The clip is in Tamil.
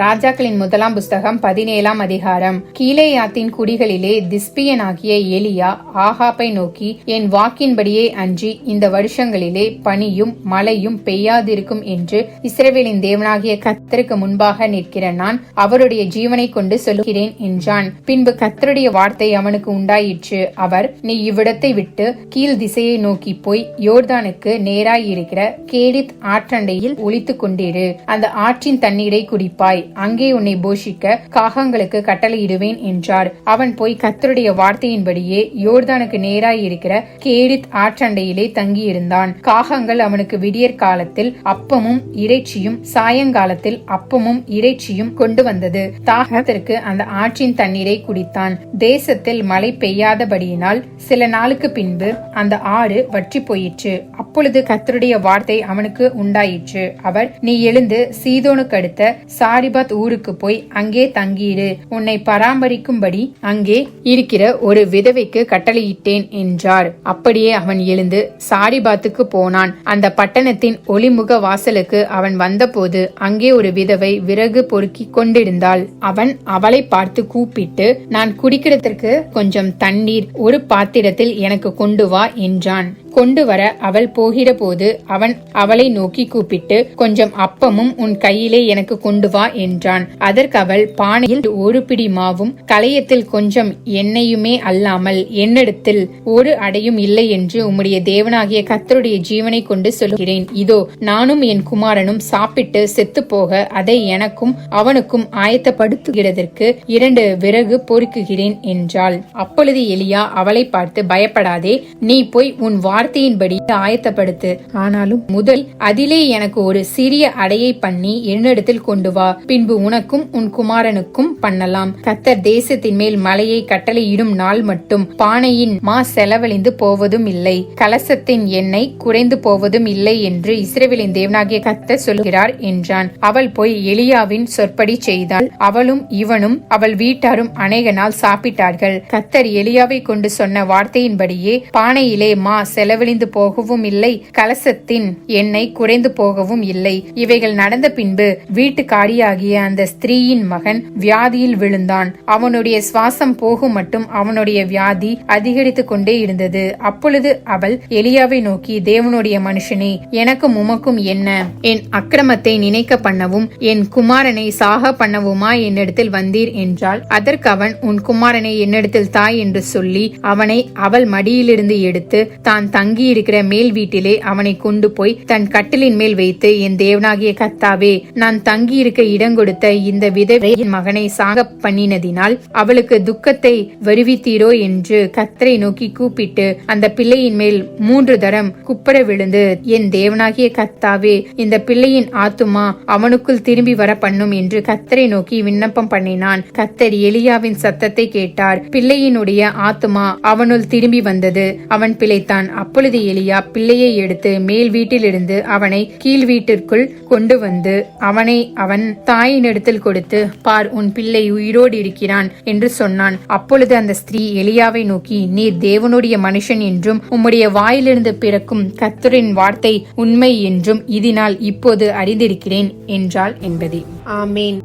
ராஜாக்களின் முதலாம் புஸ்தகம் 17ஆம் அதிகாரம். கீலேயாத்தின் குடிகளிலே திஸ்பியனாகிய எலியா ஆகாப்பை நோக்கி, என் வாக்கின்படியே அன்றி இந்த வருஷங்களிலே பனியும் மழையும் பெய்யாதிருக்கும் என்று இஸ்ரவேலின் தேவனாகிய கர்த்தருக்கு முன்பாக நிற்கிற நான் அவருடைய ஜீவனை கொண்டு சொல்லுகிறேன் என்றான். பின்பு கர்த்தருடைய வார்த்தை அவனுக்கு உண்டாயிற்று. அவர், நீ இவ்விடத்தை விட்டு கீழ் திசையை நோக்கி போய் யோர்தானுக்கு நேராயிருக்கிற கேடித் ஆற்றண்டையில் ஒளித்துக் கொண்டிரு. அந்த ஆற்றின் தண்ணீரை குடிப்பாய். அங்கே உன்னை போஷிக்க காகங்களுக்கு கட்டளையிடுவேன் என்றார். அவன் போய் கர்த்தருடைய வார்த்தையின்படியே யோர்தானுக்கு நேராயிருக்கிற கேடித் ஆற்றண்டையிலே தங்கியிருந்தான். காகங்கள் அவனுக்கு விடியற் காலத்தில் அப்பமும் இறைச்சியும் சாயங்காலத்தில் அப்பமும் இறைச்சியும் கொண்டு வந்தது. தாகத்திற்கு அந்த ஆற்றின் தண்ணீரை குடித்தான். தேசத்தில் மழை பெய்யாதபடியினால் சில நாளுக்கு பின்பு அந்த ஆறு வற்றி போயிற்று. அப்பொழுது கர்த்தருடைய வார்த்தை அவனுக்கு உண்டாயிற்று. அவர், நீ எழுந்து சீதோனுக்கு அடுத்த சாரிபாத் ஊருக்கு போய் அங்கே தங்கியிரு. உன்னை பராமரிக்கும்படி அங்கே இருக்கிற ஒரு விதவைக்கு கட்டளையிட்டேன் என்றார். அப்படியே அவன் எழுந்து சாரிபாத்துக்கு போனான். அந்த பட்டணத்தின் ஒளிமுக வாசலுக்கு அவன் வந்தபோது அங்கே ஒரு விதவை விறகு பொறுக்கி கொண்டிருந்தாள். அவன் அவளை பார்த்து கூப்பிட்டு, நான் குடிக்கிறதற்கு கொஞ்சம் தண்ணீர் ஒரு பாத்திரத்தில் எனக்கு கொண்டு வா என்றான். கொண்டு வர அவள் போகிற போது அவன் அவளை நோக்கி கூப்பிட்டு, கொஞ்சம் அப்பமும் உன் கையிலே எனக்கு கொண்டு வா என்றான். அதற்கு அவள், பானையில் ஒரு பிடி மாவும் களையத்தில் கொஞ்சம் எண்ணெயுமே அல்லாமல் என்னிடத்தில் ஒரு அடையும் இல்லை என்று உம்முடைய தேவனாகிய கர்த்தருடைய ஜீவனை கொண்டு சொல்கிறேன். இதோ, நானும் என் குமாரனும் சாப்பிட்டு செத்து போக அதை எனக்கும் அவனுக்கும் ஆயத்தப்படுத்துகிறதற்கு 2 விறகு பொறுக்குகிறேன் என்றாள். அப்பொழுது எலியா அவளை பார்த்து, பயப்படாதே, நீ போய் உன் வார்த்தையின்படி ஆயத்தப்படுத்து. ஆனாலும் முதல் அதிலே எனக்கு ஒரு சிறிய அடையை பண்ணி என்னிடத்தில் கொண்டு வா. பின்பு உனக்கும் உன் குமாரனுக்கும் பண்ணலாம். கர்த்தர் தேசத்தின் மேல் மலையை கட்டளையிடும் நாள் மட்டும் பானையின் மா செலவழிந்து போவதும் இல்லை, கலசத்தின் எண்ணெய் குறைந்து போவதும் இல்லை என்று இஸ்ரவேலின் தேவனாகிய கர்த்தர் சொல்கிறார் என்றான். அவள் போய் எலியாவின் சொற்படி செய்தாள். அவளும் இவனும் அவள் வீட்டாரும் அநேக நாள் சாப்பிட்டார்கள். கர்த்தர் எலியாவை கொண்டு சொன்ன வார்த்தையின்படியே பானையிலே மா செலவழிந்து போகவும் இல்லை, கலசத்தின் எண்ணெய் குறைந்து போகவும் இல்லை. இவைகள் நடந்த பின்பு வீட்டுக்காரியாகிய அந்த ஸ்திரீயின் மகன் வியாதியில் விழுந்தான். அவனுடைய சுவாசம் போகும் மட்டும் அவனுடைய வியாதி அதிகரித்துக் கொண்டே இருந்தது. அப்பொழுது அவள் எலியாவை நோக்கி, தேவனுடைய மனுஷனே, எனக்கும் உமக்கும் என்ன? என் அக்கிரமத்தை நினைக்க பண்ணவும் என் குமாரனை சாக பண்ணவுமா என்னிடத்தில் வந்தீர் என்றாள். அதற்கு அவன், உன் குமாரனை என்னிடத்தில் தாய் என்று சொல்லி அவனை அவள் மடியிலிருந்து எடுத்து தான் தங்கியிருக்கிற மேல் வீட்டிலே அவனை கொண்டு போய் தன் கட்டிலின் மேல் வைத்து, என் தேவனாகிய கர்த்தாவே, நான் தங்கியிருக்க இடங்கொடுத்த இந்த விதவையின் மகனை சாக பண்ணினதினால் அவளுக்கு துக்கத்தை வருவித்தீரோ என்று கர்த்தரை நோக்கி கூப்பிட்டு அந்த பிள்ளையின் மேல் 3 தரம் குப்பர விழுந்து, என் தேவனாகிய கர்த்தாவே, இந்த பிள்ளையின் ஆத்துமா அவனுக்குள் திரும்பி வர பண்ணும் என்று கர்த்தரை நோக்கி விண்ணப்பம் பண்ணினான். கர்த்தர் எலியாவின் சத்தத்தை கேட்டார். பிள்ளையினுடைய ஆத்துமா அவனுள் திரும்பி வந்தது. அவன் பிழைத்தான். அப்பொழுது எலியா பிள்ளையை எடுத்து மேல் வீட்டிலிருந்து அவனை கீழ் வீட்டிற்குள் கொண்டு வந்து அவனை அவன் தாயினிடத்தில் கொடுத்து, பார், உன் பிள்ளை உயிரோடு இருக்கிறான் என்று சொன்னான். அப்பொழுது அந்த ஸ்திரீ எலியாவை நோக்கி, நீர் தேவனுடைய மனுஷன் என்றும் உம்முடைய வாயிலிருந்து பிறக்கும் கர்த்தரின் வார்த்தை உண்மை என்றும் இதனால் இப்போது அறிந்திருக்கிறேன் என்றாள் என்பதே. ஆமேன்.